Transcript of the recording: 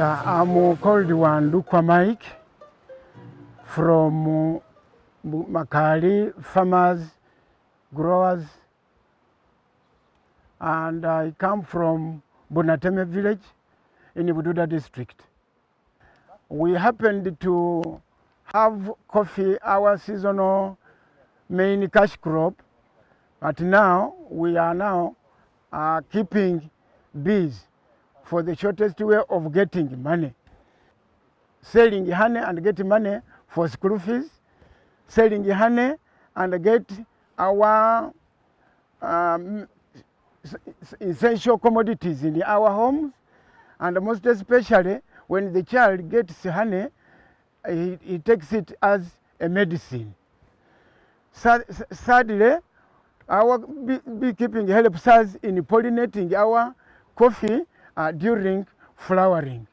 I'm called Wandukwa Mike from Makali, farmers, growers, and I come from Bonateme village in Bududa district. We happened to have coffee, our seasonal main cash crop, but now we are now keeping bees for the shortest way of getting money. Selling honey and getting money for school fees, selling honey and get our essential commodities in our homes, and most especially when the child gets honey, he takes it as a medicine. Sadly, our beekeeping helps us in pollinating our coffee during flowering.